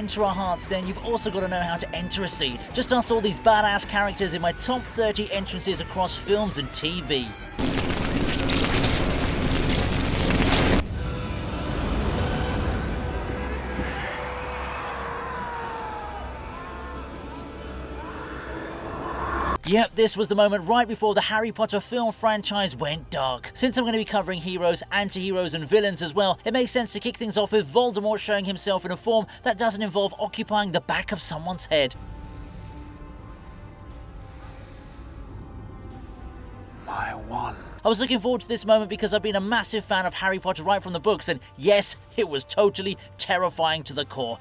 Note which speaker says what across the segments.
Speaker 1: enter our hearts, then you've also got to know how to enter a scene. Just ask all these badass characters in my top 30 entrances across films and TV. Yep, this was the moment right before the Harry Potter film franchise went dark. Since I'm going to be covering heroes, anti-heroes and villains as well, it makes sense to kick things off with Voldemort showing himself in a form that doesn't involve occupying the back of someone's head.
Speaker 2: My one.
Speaker 1: I was looking forward to this moment because I've been a massive fan of Harry Potter right from the books, and yes, it was totally terrifying to the core.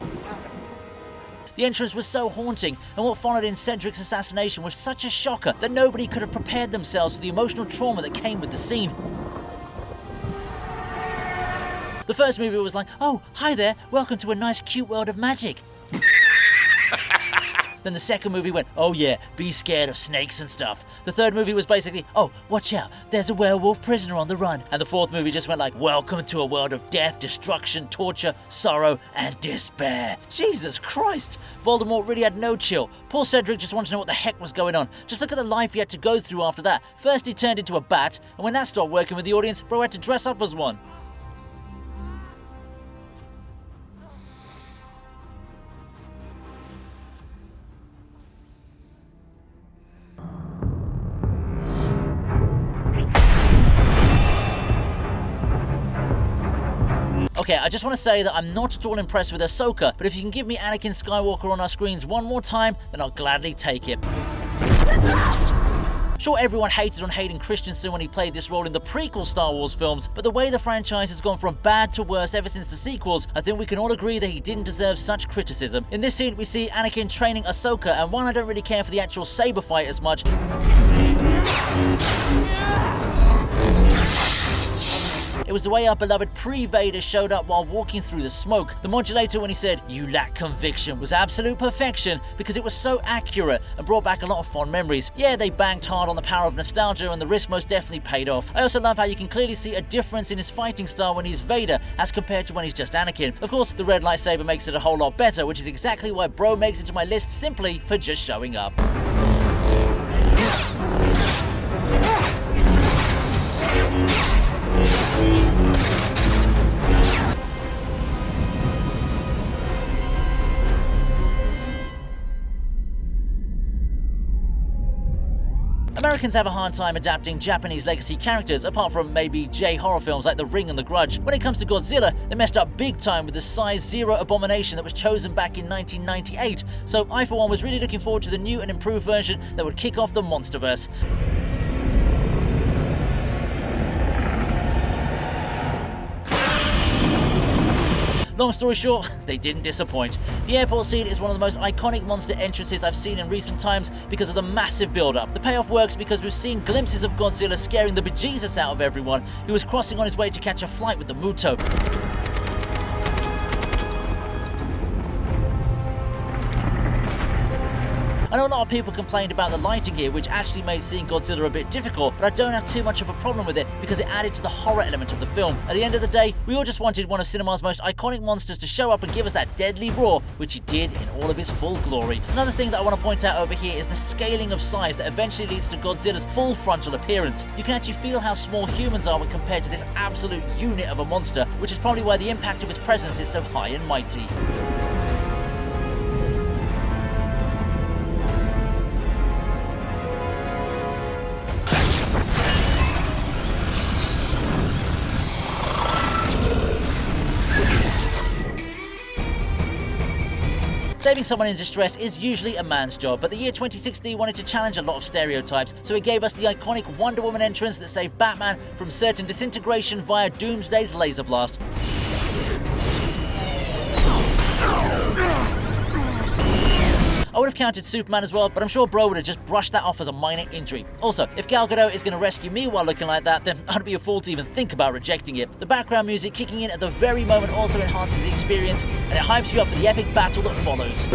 Speaker 1: The entrance was so haunting, and what followed in Cedric's assassination was such a shocker that nobody could have prepared themselves for the emotional trauma that came with the scene. The first movie was like, oh, hi there, welcome to a nice cute world of magic. Then the second movie went, oh yeah, be scared of snakes and stuff. The third movie was basically, oh, watch out, there's a werewolf prisoner on the run. And the fourth movie just went like, welcome to a world of death, destruction, torture, sorrow, and despair. Jesus Christ! Voldemort really had no chill. Poor Cedric just wanted to know what the heck was going on. Just look at the life he had to go through after that. First he turned into a bat, and when that stopped working with the audience, bro had to dress up as one. Okay, I just want to say that I'm not at all impressed with Ahsoka, but if you can give me Anakin Skywalker on our screens one more time, then I'll gladly take it. Sure, everyone hated on Hayden Christensen when he played this role in the prequel Star Wars films, but the way the franchise has gone from bad to worse ever since the sequels, I think we can all agree that he didn't deserve such criticism. In this scene, we see Anakin training Ahsoka, and while I don't really care for the actual saber fight as much, it was the way our beloved pre-Vader showed up while walking through the smoke. The modulator when he said, "You lack conviction," was absolute perfection because it was so accurate and brought back a lot of fond memories. Yeah, they banked hard on the power of nostalgia and the risk most definitely paid off. I also love how you can clearly see a difference in his fighting style when he's Vader as compared to when he's just Anakin. Of course, the red lightsaber makes it a whole lot better, which is exactly why Bro makes it to my list simply for just showing up. Americans have a hard time adapting Japanese legacy characters, apart from maybe J-horror films like The Ring and The Grudge. When it comes to Godzilla, they messed up big time with the size 0 abomination that was chosen back in 1998, so I for one was really looking forward to the new and improved version that would kick off the Monsterverse. Long story short, they didn't disappoint. The airport scene is one of the most iconic monster entrances I've seen in recent times because of the massive build-up. The payoff works because we've seen glimpses of Godzilla scaring the bejesus out of everyone who was crossing on his way to catch a flight with the Muto. I know a lot of people complained about the lighting here, which actually made seeing Godzilla a bit difficult, but I don't have too much of a problem with it because it added to the horror element of the film. At the end of the day, we all just wanted one of cinema's most iconic monsters to show up and give us that deadly roar, which he did in all of his full glory. Another thing that I want to point out over here is the scaling of size that eventually leads to Godzilla's full frontal appearance. You can actually feel how small humans are when compared to this absolute unit of a monster, which is probably why the impact of his presence is so high and mighty. Saving someone in distress is usually a man's job, but the year 2016 wanted to challenge a lot of stereotypes, so it gave us the iconic Wonder Woman entrance that saved Batman from certain disintegration via Doomsday's laser blast. I would have counted Superman as well, but I'm sure Bro would have just brushed that off as a minor injury. Also, if Gal Gadot is going to rescue me while looking like that, then I'd be a fool to even think about rejecting it. The background music kicking in at the very moment also enhances the experience, and it hypes you up for the epic battle that follows.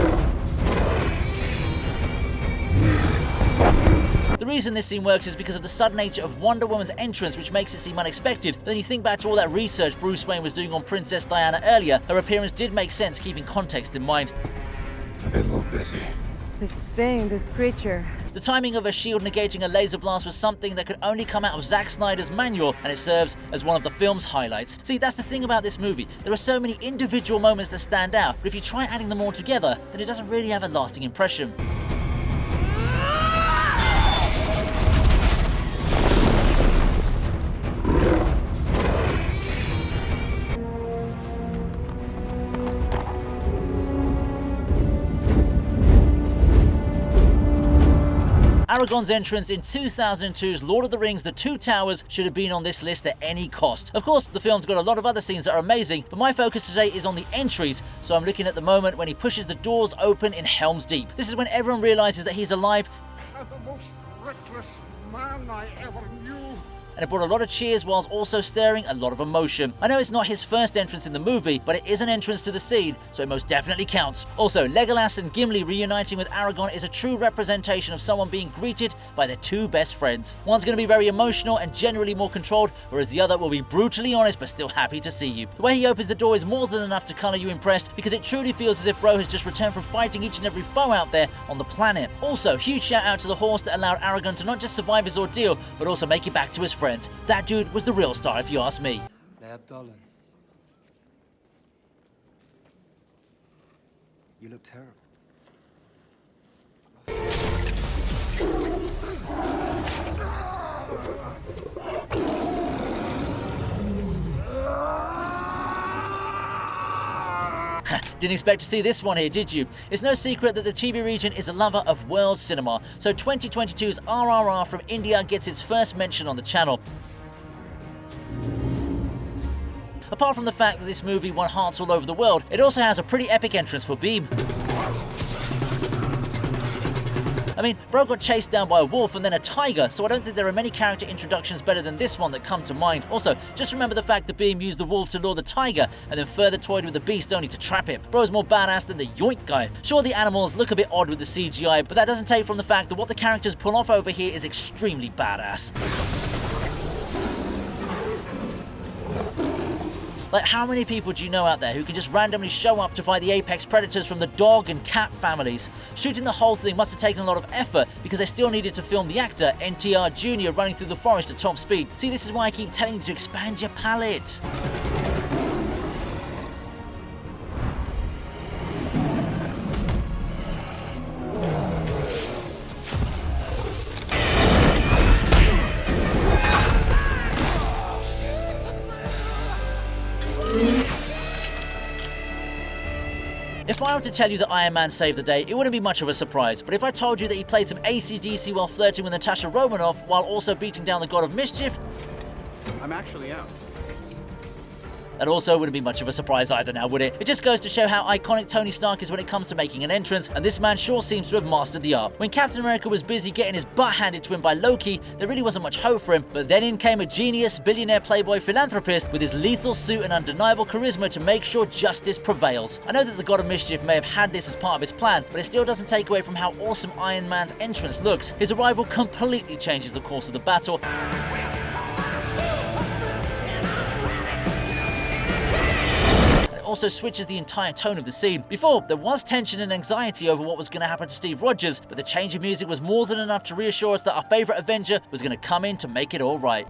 Speaker 1: The reason this scene works is because of the sudden nature of Wonder Woman's entrance, which makes it seem unexpected. But then you think back to all that research Bruce Wayne was doing on Princess Diana earlier, her appearance did make sense keeping context in mind.
Speaker 2: I've been a little busy.
Speaker 3: This creature.
Speaker 1: The timing of a shield negating a laser blast was something that could only come out of Zack Snyder's manual, and it serves as one of the film's highlights. See, that's the thing about this movie. There are so many individual moments that stand out, but if you try adding them all together, then it doesn't really have a lasting impression. Aragorn's entrance in 2002's Lord of the Rings The Two Towers should have been on this list at any cost. Of course, the film's got a lot of other scenes that are amazing, but my focus today is on the entries, so I'm looking at the moment when he pushes the doors open in Helm's Deep. This is when everyone realizes that he's alive.
Speaker 4: The most reckless man I ever knew.
Speaker 1: And it brought a lot of cheers whilst also stirring a lot of emotion. I know it's not his first entrance in the movie, but it is an entrance to the scene, so it most definitely counts. Also, Legolas and Gimli reuniting with Aragorn is a true representation of someone being greeted by their two best friends. One's going to be very emotional and generally more controlled, whereas the other will be brutally honest but still happy to see you. The way he opens the door is more than enough to colour you impressed, because it truly feels as if bro has just returned from fighting each and every foe out there on the planet. Also, huge shout out to the horse that allowed Aragorn to not just survive his ordeal, but also make it back to his friends. That dude was the real star if you ask me.
Speaker 5: You look terrible.
Speaker 1: Didn't expect to see this one here, did you? It's no secret that the TV region is a lover of world cinema, so 2022's RRR from India gets its first mention on the channel. Apart from the fact that this movie won hearts all over the world, it also has a pretty epic entrance for Bheem. I mean, bro got chased down by a wolf and then a tiger, so I don't think there are many character introductions better than this one that come to mind. Also, just remember the fact that Bheem used the wolf to lure the tiger and then further toyed with the beast only to trap him. Bro's more badass than the yoink guy. Sure, the animals look a bit odd with the CGI, but that doesn't take from the fact that what the characters pull off over here is extremely badass. Like, how many people do you know out there who can just randomly show up to fight the apex predators from the dog and cat families? Shooting the whole thing must have taken a lot of effort because they still needed to film the actor, NTR Jr., running through the forest at top speed. See, this is why I keep telling you to expand your palette. If I were to tell you that Iron Man saved the day, it wouldn't be much of a surprise, but if I told you that he played some AC/DC while flirting with Natasha Romanoff while also beating down the God of Mischief,
Speaker 5: I'm actually out.
Speaker 1: that also wouldn't be much of a surprise either now, would it? It just goes to show how iconic Tony Stark is when it comes to making an entrance, and this man sure seems to have mastered the art. When Captain America was busy getting his butt handed to him by Loki, there really wasn't much hope for him, but then in came a genius, billionaire playboy philanthropist with his lethal suit and undeniable charisma to make sure justice prevails. I know that the God of Mischief may have had this as part of his plan, but it still doesn't take away from how awesome Iron Man's entrance looks. His arrival completely changes the course of the battle. Also switches the entire tone of the scene. Before, there was tension and anxiety over what was going to happen to Steve Rogers, but the change of music was more than enough to reassure us that our favourite Avenger was going to come in to make it all right.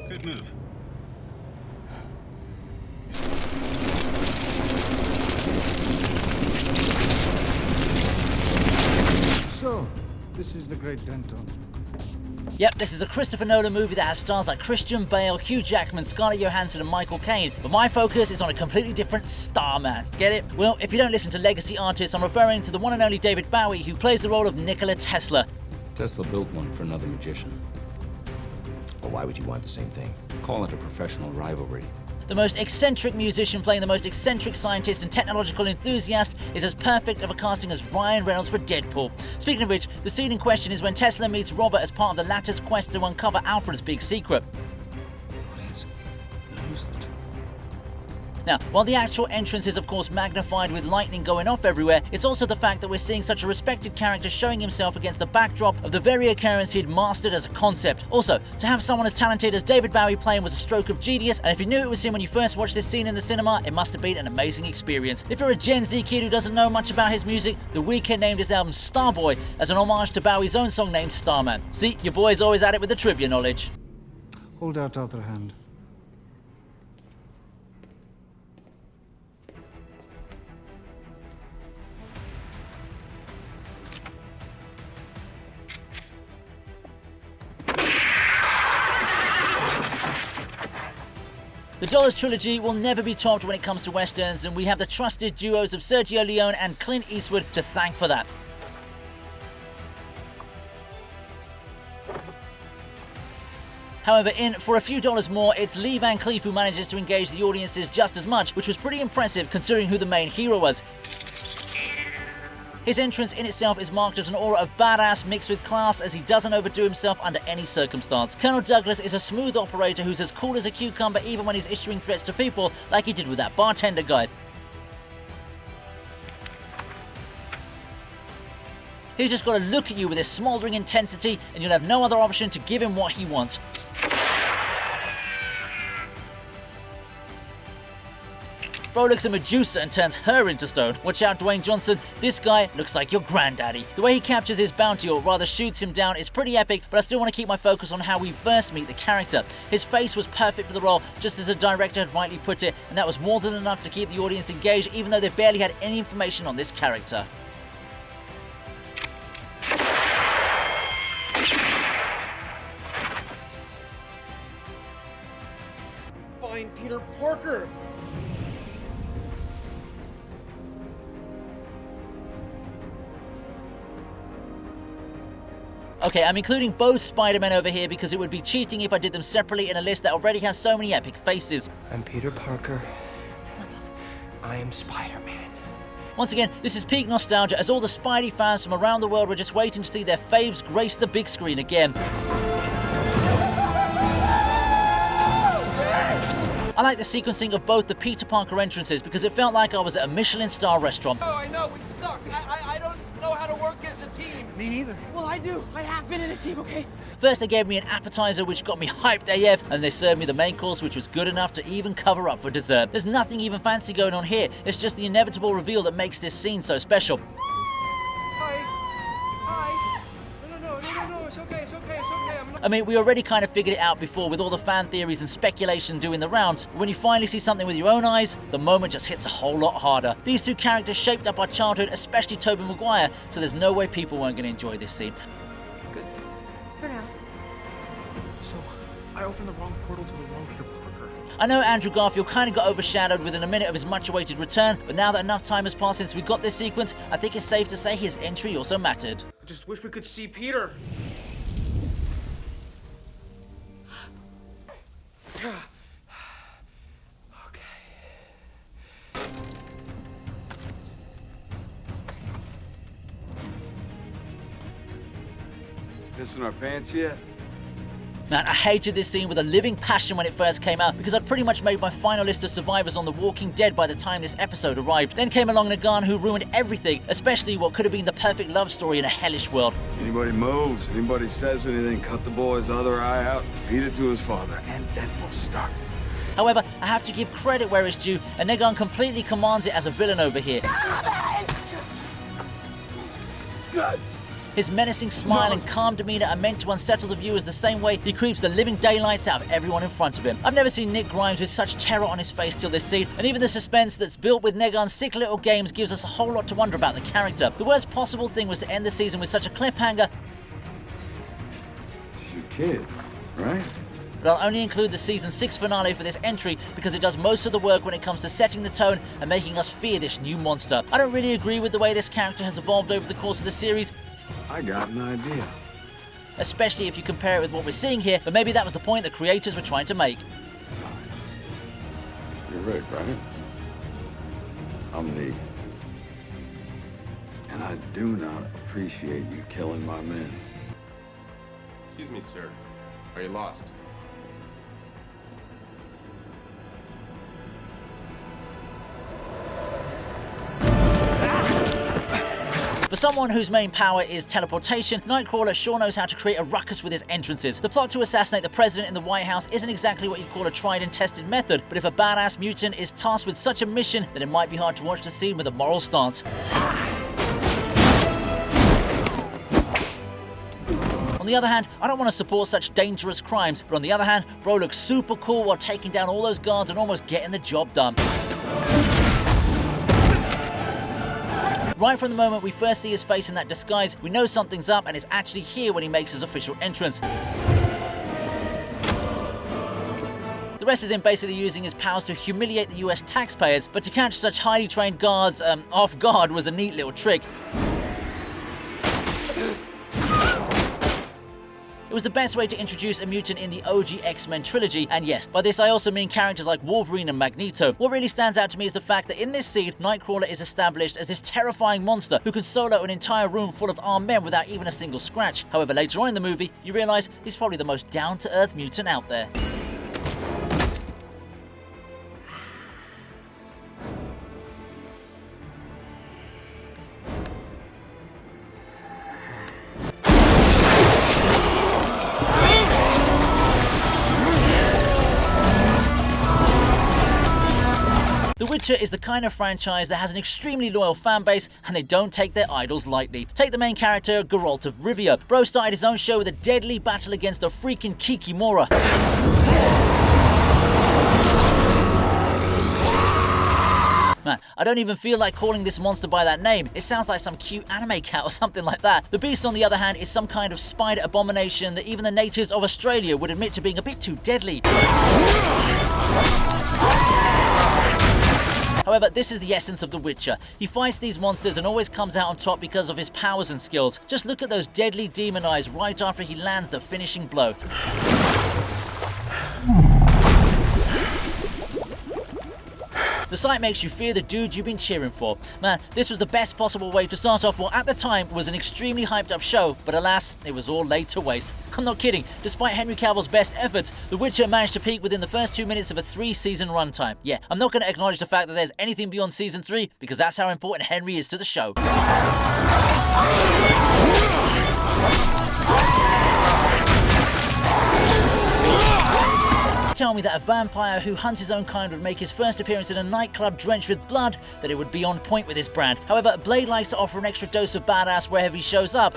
Speaker 5: Good move.
Speaker 4: So, this is the Great Denton.
Speaker 1: Yep, this is a Christopher Nolan movie that has stars like Christian Bale, Hugh Jackman, Scarlett Johansson and Michael Caine, but my focus is on a completely different Starman. Get it? Well, if you don't listen to legacy artists, I'm referring to the one and only David Bowie, who plays the role of Nikola Tesla.
Speaker 6: Tesla built one for another magician.
Speaker 2: Well, why would you want the same thing?
Speaker 6: Call it a professional rivalry.
Speaker 1: The most eccentric musician playing the most eccentric scientist and technological enthusiast is as perfect of a casting as Ryan Reynolds for Deadpool. Speaking of which, the scene in question is when Tesla meets Robert as part of the latter's quest to uncover Alfred's big secret.
Speaker 6: What is? Who's the truth?
Speaker 1: Now, while the actual entrance is of course magnified with lightning going off everywhere, it's also the fact that we're seeing such a respected character showing himself against the backdrop of the very occurrence he'd mastered as a concept. Also, to have someone as talented as David Bowie playing was a stroke of genius, and if you knew it was him when you first watched this scene in the cinema, it must have been an amazing experience. If you're a Gen Z kid who doesn't know much about his music, The Weeknd named his album Starboy as an homage to Bowie's own song named Starman. See, your boy's always at it with the trivia knowledge.
Speaker 7: Hold out other hand.
Speaker 1: The Dollars trilogy will never be topped when it comes to westerns, and we have the trusted duos of Sergio Leone and Clint Eastwood to thank for that. However, in For a Few Dollars More, it's Lee Van Cleef who manages to engage the audiences just as much, which was pretty impressive considering who the main hero was. His entrance in itself is marked as an aura of badass mixed with class, as he doesn't overdo himself under any circumstance. Colonel Douglas is a smooth operator who's as cool as a cucumber even when he's issuing threats to people, like he did with that bartender guy. He's just got to look at you with his smouldering intensity, and you'll have no other option to give him what he wants. Bro looks at Medusa and turns her into stone. Watch out, Dwayne Johnson. This guy looks like your granddaddy. The way he captures his bounty, or rather shoots him down, is pretty epic, but I still want to keep my focus on how we first meet the character. His face was perfect for the role, just as the director had rightly put it, and that was more than enough to keep the audience engaged, even though they barely had any information on this character.
Speaker 4: Find Peter Parker!
Speaker 1: Okay, I'm including both Spider-Men over here because it would be cheating if I did them separately in a list that already has so many epic faces.
Speaker 8: I'm Peter Parker.
Speaker 3: That's not possible.
Speaker 8: I am Spider-Man.
Speaker 1: Once again, this is peak nostalgia, as all the Spidey fans from around the world were just waiting to see their faves grace the big screen again. I like the sequencing of both the Peter Parker entrances because it felt like I was at a Michelin star restaurant.
Speaker 9: Oh, I know, we suck. I don't know how to work as a team.
Speaker 7: Me neither.
Speaker 9: Well, I do. I have been in a team, okay?
Speaker 1: First they gave me an appetizer which got me hyped AF, and they served me the main course which was good enough to even cover up for dessert. There's nothing even fancy going on here, it's just the inevitable reveal that makes this scene so special.
Speaker 9: Hi. No, it's okay.
Speaker 1: I mean, we already kind of figured it out before with all the fan theories and speculation doing the rounds. When you finally see something with your own eyes, the moment just hits a whole lot harder. These two characters shaped up our childhood, especially Tobey Maguire, so there's no way people weren't going to enjoy this scene.
Speaker 3: Good. For now.
Speaker 4: So, I opened the wrong portal to the wrong Peter Parker.
Speaker 1: I know Andrew Garfield kind of got overshadowed within a minute of his much-awaited return, but now that enough time has passed since we got this sequence, I think it's safe to say his entry also mattered.
Speaker 4: I just wish we could see Peter.
Speaker 10: Pissing our pants yet?
Speaker 1: Man, I hated this scene with a living passion when it first came out because I'd pretty much made my final list of survivors on The Walking Dead by the time this episode arrived. Then came along Negan, who ruined everything, especially what could have been the perfect love story in a hellish world.
Speaker 10: Anybody moves, anybody says anything, cut the boy's other eye out, feed it to his father, and then we'll start.
Speaker 1: However, I have to give credit where it's due, and Negan completely commands it as a villain over here. His menacing smile and calm demeanor are meant to unsettle the viewers the same way he creeps the living daylights out of everyone in front of him. I've never seen Nick Grimes with such terror on his face till this scene, and even the suspense that's built with Negan's sick little games gives us a whole lot to wonder about the character. The worst possible thing was to end the season with such a cliffhanger.
Speaker 10: It's your kid, right?
Speaker 1: But I'll only include the season 6 finale for this entry because it does most of the work when it comes to setting the tone and making us fear this new monster. I don't really agree with the way this character has evolved over the course of the series.
Speaker 10: I got an idea.
Speaker 1: Especially if you compare it with what we're seeing here, but maybe that was the point the creators were trying to make.
Speaker 10: You're Rick, right? I'm Negan. And I do not appreciate you killing my men.
Speaker 11: Excuse me, sir. Are you lost?
Speaker 1: For someone whose main power is teleportation, Nightcrawler sure knows how to create a ruckus with his entrances. The plot to assassinate the president in the White House isn't exactly what you'd call a tried and tested method, but if a badass mutant is tasked with such a mission, then it might be hard to watch the scene with a moral stance. On the other hand, I don't want to support such dangerous crimes, but on the other hand, bro looks super cool while taking down all those guards and almost getting the job done. Right from the moment we first see his face in that disguise, we know something's up, and it's actually here when he makes his official entrance. The rest is him basically using his powers to humiliate the US taxpayers, but to catch such highly trained guards off guard was a neat little trick. It was the best way to introduce a mutant in the OG X-Men trilogy, and yes, by this I also mean characters like Wolverine and Magneto. What really stands out to me is the fact that in this scene, Nightcrawler is established as this terrifying monster who can solo an entire room full of armed men without even a single scratch. However, later on in the movie, you realise he's probably the most down-to-earth mutant out there. The Witcher is the kind of franchise that has an extremely loyal fan base, and they don't take their idols lightly. Take the main character, Geralt of Rivia. Bro started his own show with a deadly battle against a freaking Kikimora. Man, I don't even feel like calling this monster by that name. It sounds like some cute anime cat or something like that. The beast, on the other hand, is some kind of spider abomination that even the natives of Australia would admit to being a bit too deadly. However, this is the essence of The Witcher. He fights these monsters and always comes out on top because of his powers and skills. Just look at those deadly demon eyes right after he lands the finishing blow. The sight makes you fear the dude you've been cheering for. Man, this was the best possible way to start off what at the time was an extremely hyped up show, but alas, it was all laid to waste. I'm not kidding, despite Henry Cavill's best efforts, The Witcher managed to peak within the first 2 minutes of a 3-season runtime. Yeah, I'm not going to acknowledge the fact that there's anything beyond season 3, because that's how important Henry is to the show. Tell me that a vampire who hunts his own kind would make his first appearance in a nightclub drenched with blood, that it would be on point with his brand. However, Blade likes to offer an extra dose of badass wherever he shows up.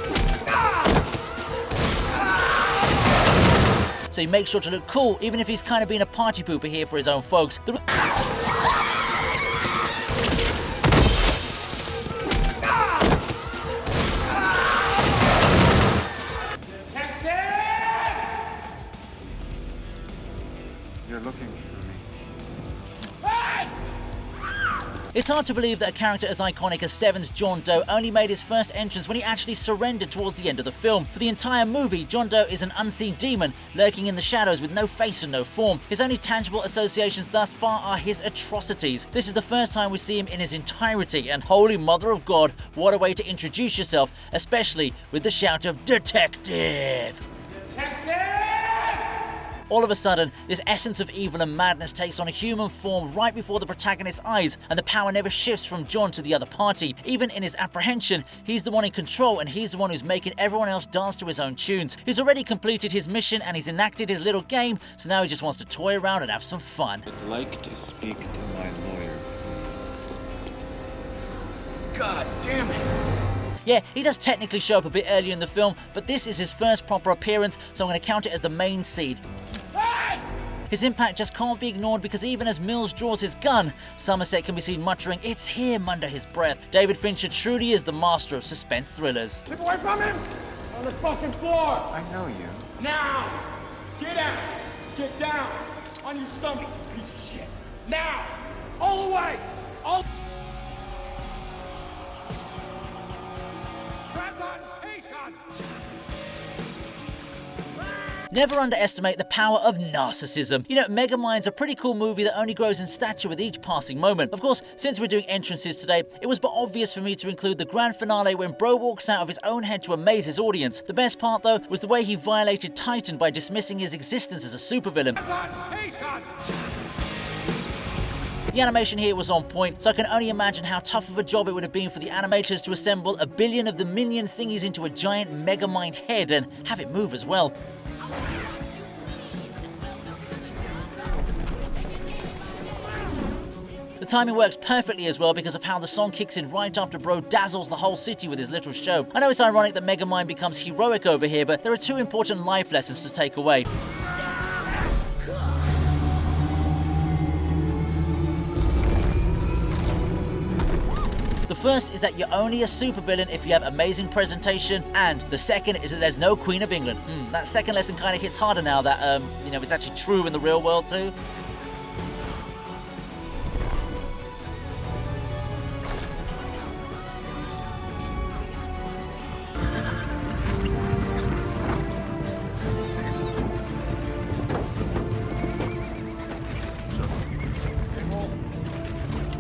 Speaker 1: So he makes sure to look cool, even if he's kind of being a party pooper here for his own folks.
Speaker 10: You're looking for me.
Speaker 1: It's hard to believe that a character as iconic as Seven's John Doe only made his first entrance when he actually surrendered towards the end of the film. For the entire movie, John Doe is an unseen demon lurking in the shadows with no face and no form. His only tangible associations thus far are his atrocities. This is the first time we see him in his entirety, and holy mother of God, what a way to introduce yourself, especially with the shout of "Detective!" All of a sudden, this essence of evil and madness takes on a human form right before the protagonist's eyes, and the power never shifts from John to the other party. Even in his apprehension, he's the one in control, and he's the one who's making everyone else dance to his own tunes. He's already completed his mission, and he's enacted his little game, so now he just wants to toy around and have some fun.
Speaker 12: I'd like to speak to my lawyer, please.
Speaker 9: God damn it!
Speaker 1: Yeah, he does technically show up a bit earlier in the film, but this is his first proper appearance, so I'm going to count it as the main seed. His impact just can't be ignored because even as Mills draws his gun, Somerset can be seen muttering, "It's him," under his breath. David Fincher truly is the master of suspense thrillers.
Speaker 9: Keep away from him! On the fucking floor!
Speaker 10: I know you.
Speaker 9: Now! Get out! Get down! On your stomach, you piece of shit! Now! All the way! All... Presentation!
Speaker 1: Never underestimate the power of narcissism. You know, Megamind's a pretty cool movie that only grows in stature with each passing moment. Of course, since we're doing entrances today, it was but obvious for me to include the grand finale when Bro walks out of his own head to amaze his audience. The best part, though, was the way he violated Titan by dismissing his existence as a supervillain. The animation here was on point, so I can only imagine how tough of a job it would have been for the animators to assemble a billion of the minion thingies into a giant Megamind head and have it move as well. The timing works perfectly as well because of how the song kicks in right after Bro dazzles the whole city with his little show. I know it's ironic that Megamind becomes heroic over here, but there are two important life lessons to take away. The first is that you're only a supervillain if you have amazing presentation, and the second is that there's no Queen of England. That second lesson kind of hits harder now that, it's actually true in the real world too.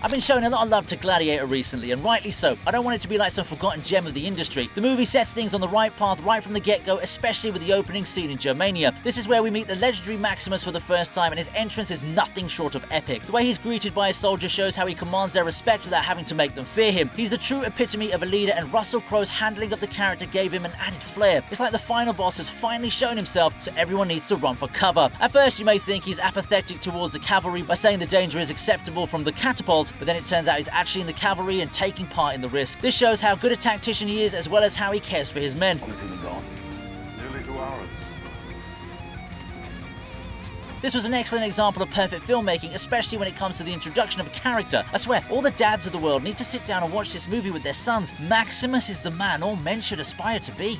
Speaker 1: I've been showing a lot of love to Gladiator recently, and rightly so. I don't want it to be like some forgotten gem of the industry. The movie sets things on the right path right from the get-go, especially with the opening scene in Germania. This is where we meet the legendary Maximus for the first time, and his entrance is nothing short of epic. The way he's greeted by his soldiers shows how he commands their respect without having to make them fear him. He's the true epitome of a leader, and Russell Crowe's handling of the character gave him an added flair. It's like the final boss has finally shown himself, so everyone needs to run for cover. At first you may think he's apathetic towards the cavalry by saying the danger is acceptable from the catapults, but then it turns out he's actually in the cavalry and taking part in the risk. This shows how good a tactician he is, as well as how he cares for his men.
Speaker 10: Nearly 2 hours.
Speaker 1: This was an excellent example of perfect filmmaking, especially when it comes to the introduction of a character. I swear, all the dads of the world need to sit down and watch this movie with their sons. Maximus is the man all men should aspire to be.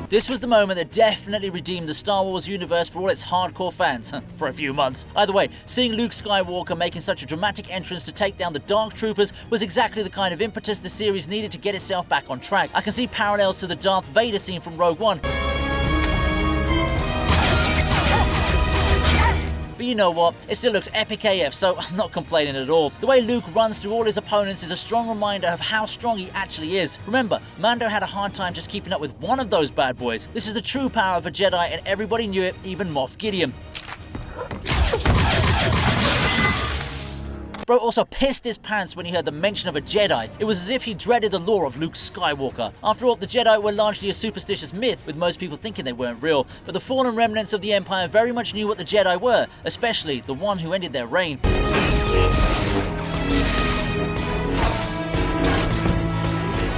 Speaker 1: This was the moment that definitely redeemed the Star Wars universe for all its hardcore fans, for a few months. Either way, seeing Luke Skywalker making such a dramatic entrance to take down the Dark Troopers was exactly the kind of impetus the series needed to get itself back on track. I can see parallels to the Darth Vader scene from Rogue One. But you know what? It still looks epic AF, so I'm not complaining at all. The way Luke runs through all his opponents is a strong reminder of how strong he actually is. Remember, Mando had a hard time just keeping up with one of those bad boys. This is the true power of a Jedi, and everybody knew it, even Moff Gideon. Bro also pissed his pants when he heard the mention of a Jedi. It was as if he dreaded the lore of Luke Skywalker. After all, the Jedi were largely a superstitious myth, with most people thinking they weren't real. But the fallen remnants of the Empire very much knew what the Jedi were, especially the one who ended their reign.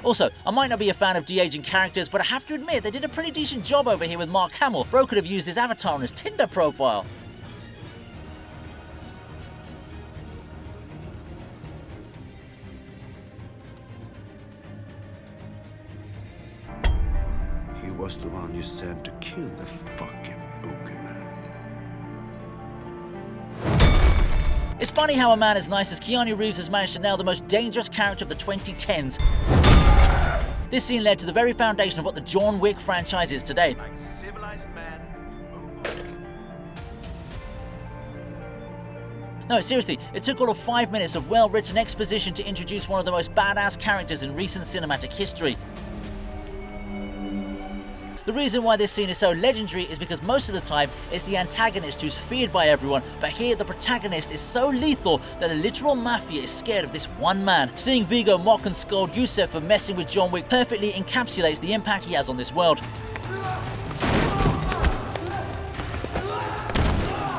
Speaker 1: Also, I might not be a fan of de-aging characters, but I have to admit they did a pretty decent job over here with Mark Hamill. Bro could have used his avatar on his Tinder profile.
Speaker 10: He was the one you said to kill the fucking boogeyman.
Speaker 1: It's funny how a man as nice as Keanu Reeves has managed to nail the most dangerous character of the 2010s. This scene led to the very foundation of what the John Wick franchise is today.
Speaker 9: Like civilized man.
Speaker 1: No, seriously, it took all of 5 minutes of well-written exposition to introduce one of the most badass characters in recent cinematic history. The reason why this scene is so legendary is because most of the time it's the antagonist who's feared by everyone, but here the protagonist is so lethal that the literal mafia is scared of this one man. Seeing Viggo mock and scold Yusef for messing with John Wick perfectly encapsulates the impact he has on this world.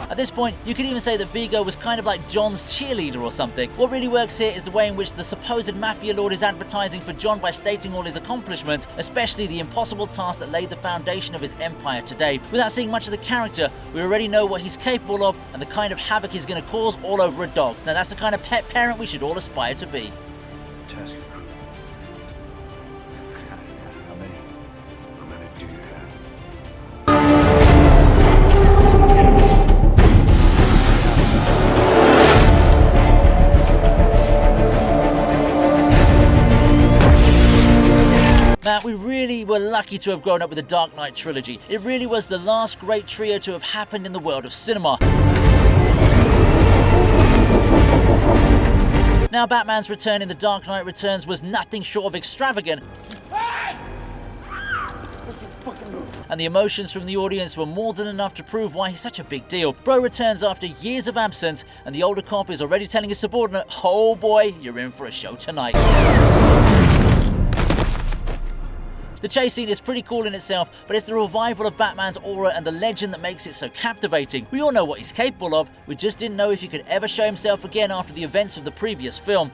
Speaker 1: At this point, you could even say that Viggo was kind of like John's cheerleader or something. What really works here is the way in which the supposed mafia lord is advertising for John by stating all his accomplishments, especially the impossible task that laid the foundation of his empire today. Without seeing much of the character, we already know what he's capable of and the kind of havoc he's going to cause all over a dog. Now that's the kind of pet parent we should all aspire to be.
Speaker 10: Task crew. How many do you have?
Speaker 1: Man, we really were lucky to have grown up with the Dark Knight trilogy. It really was the last great trio to have happened in the world of cinema. Now, Batman's return in The Dark Knight Returns was nothing short of extravagant, and the emotions from the audience were more than enough to prove why he's such a big deal. Bro returns after years of absence, and the older cop is already telling his subordinate, "Oh boy, you're in for a show tonight." The chase scene is pretty cool in itself, but it's the revival of Batman's aura and the legend that makes it so captivating. We all know what he's capable of, we just didn't know if he could ever show himself again after the events of the previous film.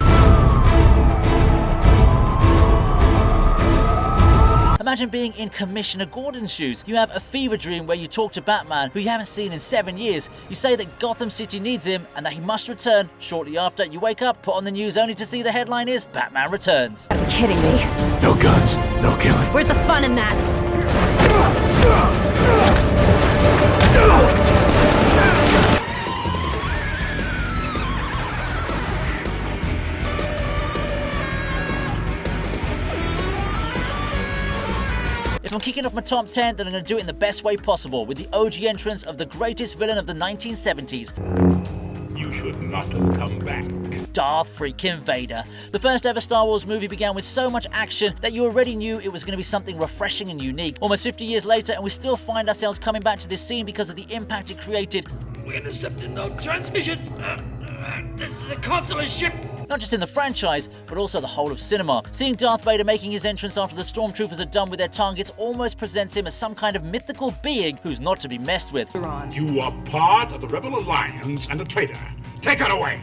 Speaker 1: Imagine being in Commissioner Gordon's shoes. You have a fever dream where you talk to Batman, who you haven't seen in 7 years. You say that Gotham City needs him and that he must return. Shortly after, you wake up, put on the news only to see the headline is Batman Returns.
Speaker 3: Are you kidding me?
Speaker 2: No guns, no killing.
Speaker 3: Where's the fun in that?
Speaker 1: If I'm kicking off my top 10, then I'm going to do it in the best way possible, with the OG entrance of the greatest villain of the 1970s.
Speaker 9: You should not have come back.
Speaker 1: Darth freaking Vader. The first ever Star Wars movie began with so much action that you already knew it was going to be something refreshing and unique. Almost 50 years later, and we still find ourselves coming back to this scene because of the impact it created.
Speaker 9: We intercepted no transmissions. This is a consular ship.
Speaker 1: Not just in the franchise, but also the whole of cinema. Seeing Darth Vader making his entrance after the stormtroopers are done with their targets almost presents him as some kind of mythical being who's not to be messed with.
Speaker 9: You are part of the Rebel Alliance and a traitor. Take it away.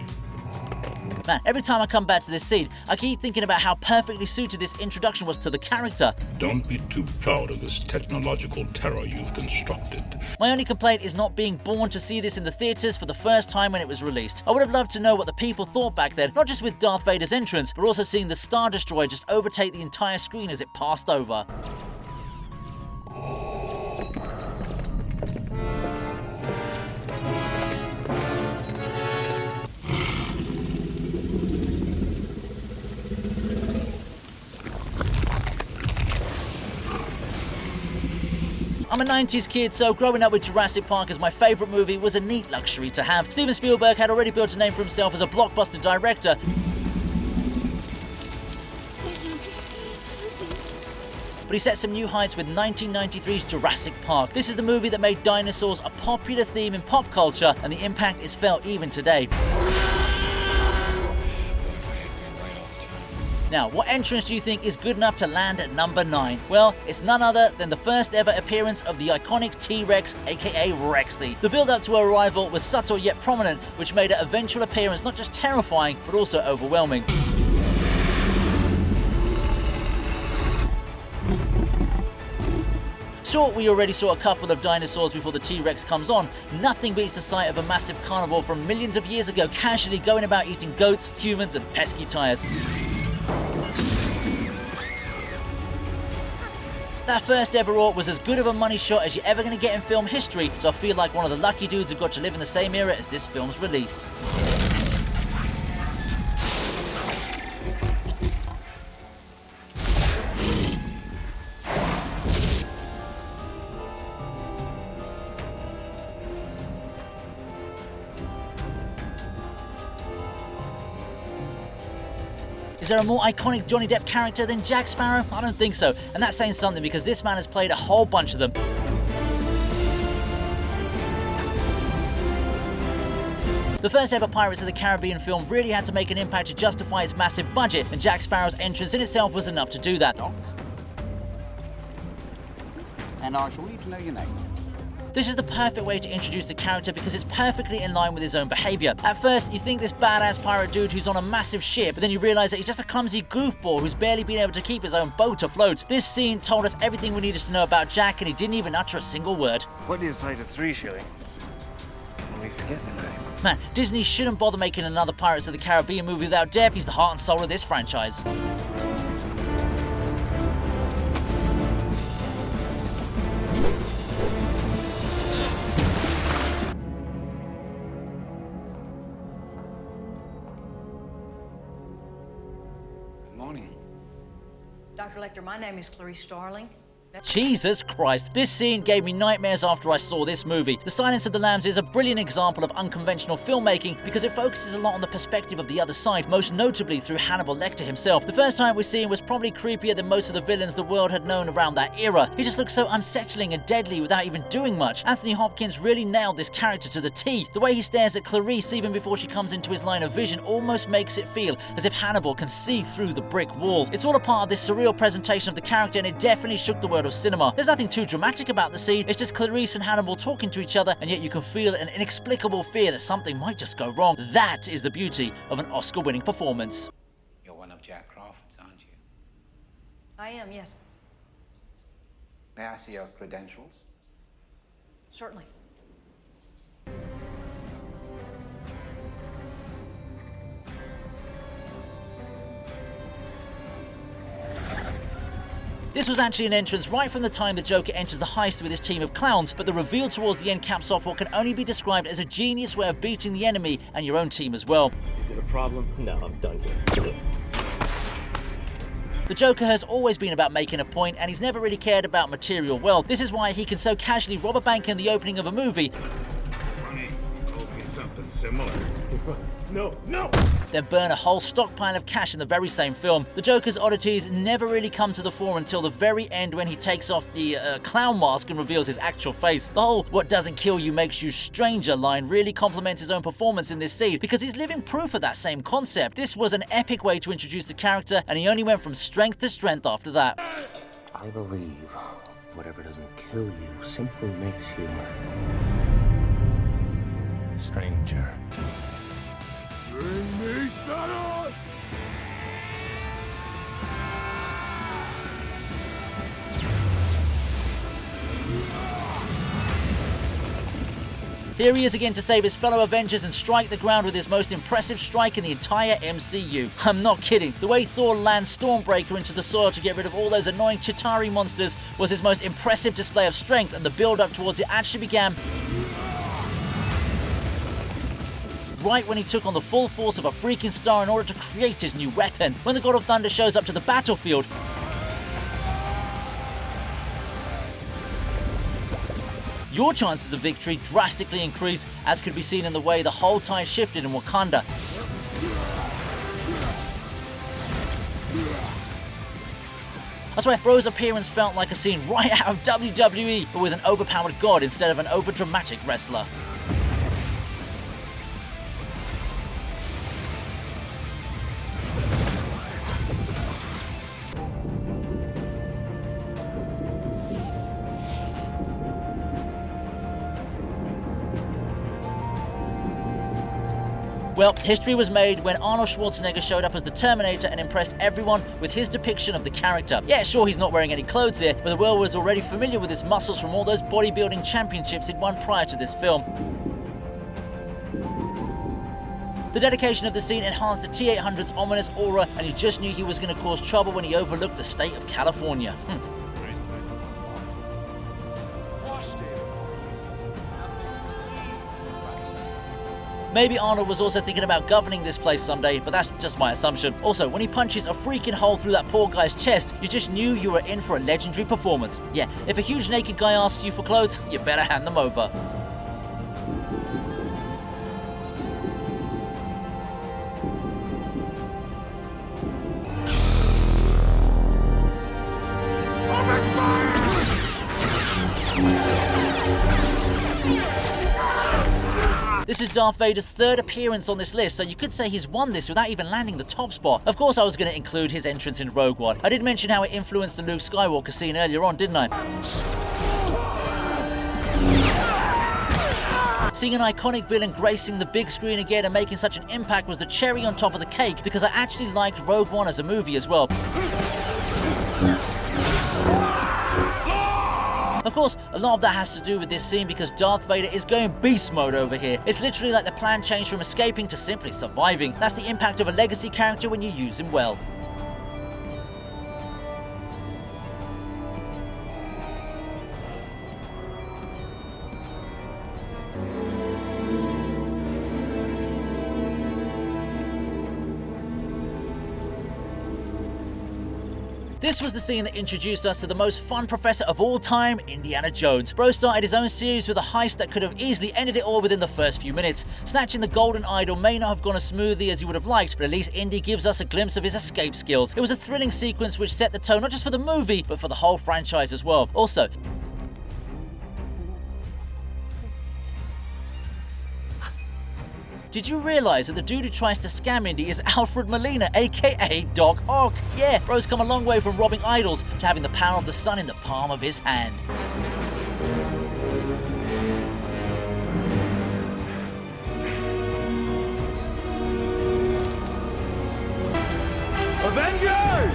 Speaker 1: Man, every time I come back to this scene, I keep thinking about how perfectly suited this introduction was to the character.
Speaker 9: Don't be too proud of this technological terror you've constructed.
Speaker 1: My only complaint is not being born to see this in the theaters for the first time when it was released. I would have loved to know what the people thought back then, not just with Darth Vader's entrance, but also seeing the Star Destroyer just overtake the entire screen as it passed over. I'm a 90s kid, so growing up with Jurassic Park as my favourite movie was a neat luxury to have. Steven Spielberg had already built a name for himself as a blockbuster director, but he set some new heights with 1993's Jurassic Park. This is the movie that made dinosaurs a popular theme in pop culture, and the impact is felt even today. Now, what entrance do you think is good enough to land at number 9? Well, it's none other than the first ever appearance of the iconic T-Rex, aka Rexy. The build-up to her arrival was subtle yet prominent, which made her eventual appearance not just terrifying, but also overwhelming. Sure, we already saw a couple of dinosaurs before the T-Rex comes on. Nothing beats the sight of a massive carnivore from millions of years ago casually going about eating goats, humans, and pesky tires. That first ever Orc was as good of a money shot as you're ever going to get in film history, so I feel like one of the lucky dudes who got to live in the same era as this film's release. Is there a more iconic Johnny Depp character than Jack Sparrow? I don't think so, and that's saying something because this man has played a whole bunch of them. The first ever Pirates of the Caribbean film really had to make an impact to justify its massive budget, and Jack Sparrow's entrance in itself was enough to do that.
Speaker 13: And I shall need to know your name.
Speaker 1: This is the perfect way to introduce the character because it's perfectly in line with his own behaviour. At first, you think this badass pirate dude who's on a massive ship, but then you realise that he's just a clumsy goofball who's barely been able to keep his own boat afloat. This scene told us everything we needed to know about Jack, and he didn't even utter a single word.
Speaker 8: What do you say to 3 shillings? And we forget the name.
Speaker 1: Man, Disney shouldn't bother making another Pirates of the Caribbean movie without Depp. He's the heart and soul of this franchise.
Speaker 13: Morning.
Speaker 14: Dr. Lecter, my name is Clarice Starling.
Speaker 1: Jesus Christ, this scene gave me nightmares after I saw this movie. The Silence of the Lambs is a brilliant example of unconventional filmmaking because it focuses a lot on the perspective of the other side, most notably through Hannibal Lecter himself. The first time we see him was probably creepier than most of the villains the world had known around that era. He just looked so unsettling and deadly without even doing much. Anthony Hopkins really nailed this character to the T. The way he stares at Clarice even before she comes into his line of vision almost makes it feel as if Hannibal can see through the brick wall. It's all a part of this surreal presentation of the character, and it definitely shook the world of cinema. There's nothing too dramatic about the scene, it's just Clarice and Hannibal talking to each other, and yet you can feel an inexplicable fear that something might just go wrong. That is the beauty of an Oscar-winning performance.
Speaker 13: You're one of Jack Crawford's, aren't you?
Speaker 3: I am, yes.
Speaker 13: May I see your credentials?
Speaker 3: Certainly.
Speaker 1: This was actually an entrance right from the time the Joker enters the heist with his team of clowns, but the reveal towards the end caps off what can only be described as a genius way of beating the enemy and your own team as well.
Speaker 8: Is it a problem? No, I'm done here.
Speaker 1: The Joker has always been about making a point, and he's never really cared about material wealth. This is why he can so casually rob a bank in the opening of a movie.
Speaker 10: Funny, you told me something similar.
Speaker 8: No!
Speaker 1: Then burn a whole stockpile of cash in the very same film. The Joker's oddities never really come to the fore until the very end when he takes off the clown mask and reveals his actual face. The whole "what doesn't kill you makes you stranger" line really complements his own performance in this scene because he's living proof of that same concept. This was an epic way to introduce the character, and he only went from strength to strength after that.
Speaker 14: I believe whatever doesn't kill you simply makes you stranger.
Speaker 10: Bring me Thanos!
Speaker 1: Here he is again to save his fellow Avengers and strike the ground with his most impressive strike in the entire MCU. I'm not kidding. The way Thor lands Stormbreaker into the soil to get rid of all those annoying Chitauri monsters was his most impressive display of strength, and the build-up towards it actually began right when he took on the full force of a freaking star in order to create his new weapon. When the God of Thunder shows up to the battlefield, your chances of victory drastically increase, as could be seen in the way the whole tide shifted in Wakanda. I swear, Bro's appearance felt like a scene right out of WWE, but with an overpowered god instead of an overdramatic wrestler. Well, history was made when Arnold Schwarzenegger showed up as the Terminator and impressed everyone with his depiction of the character. Yeah, sure, he's not wearing any clothes here, but the world was already familiar with his muscles from all those bodybuilding championships he'd won prior to this film. The dedication of the scene enhanced the T-800's ominous aura, and you just knew he was going to cause trouble when he overlooked the state of California. Maybe Arnold was also thinking about governing this place someday, but that's just my assumption. Also, when he punches a freaking hole through that poor guy's chest, you just knew you were in for a legendary performance. Yeah, if a huge naked guy asks you for clothes, you better hand them over. This is Darth Vader's third appearance on this list, so you could say he's won this without even landing the top spot. Of course I was going to include his entrance in Rogue One. I did mention how it influenced the Luke Skywalker scene earlier on, didn't I? Seeing an iconic villain gracing the big screen again and making such an impact was the cherry on top of the cake, because I actually liked Rogue One as a movie as well. Of course, a lot of that has to do with this scene because Darth Vader is going beast mode over here. It's literally like the plan changed from escaping to simply surviving. That's the impact of a legacy character when you use him well. This was the scene that introduced us to the most fun professor of all time, Indiana Jones. Bro started his own series with a heist that could have easily ended it all within the first few minutes. Snatching the golden idol may not have gone as smoothly as you would have liked, but at least Indy gives us a glimpse of his escape skills. It was a thrilling sequence which set the tone not just for the movie, but for the whole franchise as well. Also, did you realize that the dude who tries to scam Indy is Alfred Molina, aka Doc Ock? Yeah, bro's come a long way from robbing idols to having the power of the sun in the palm of his hand.
Speaker 10: Avengers!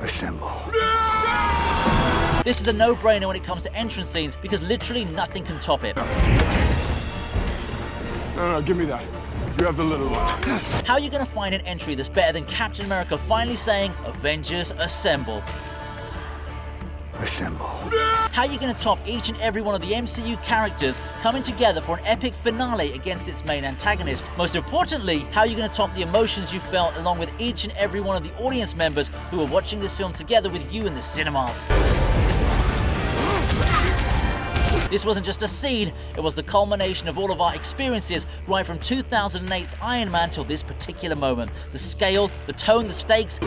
Speaker 14: Assemble.
Speaker 1: This is a no-brainer when it comes to entrance scenes because literally nothing can top it.
Speaker 10: No, give me that. You have the little one.
Speaker 1: How are you going to find an entry that's better than Captain America finally saying, Avengers Assemble?
Speaker 14: Assemble.
Speaker 1: How are you going to top each and every one of the MCU characters coming together for an epic finale against its main antagonist? Most importantly, how are you going to top the emotions you felt along with each and every one of the audience members who were watching this film together with you in the cinemas? This wasn't just a scene, it was the culmination of all of our experiences right from 2008's Iron Man till this particular moment. The scale, the tone, the stakes.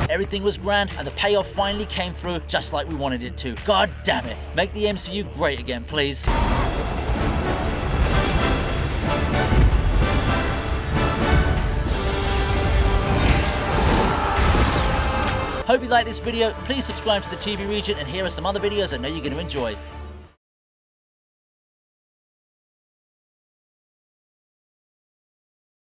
Speaker 1: Everything was grand and the payoff finally came through just like we wanted it to. God damn it. Make the MCU great again, please. Hope you like this video. Please subscribe to the TV Regent and here are some other videos I know you're going to enjoy.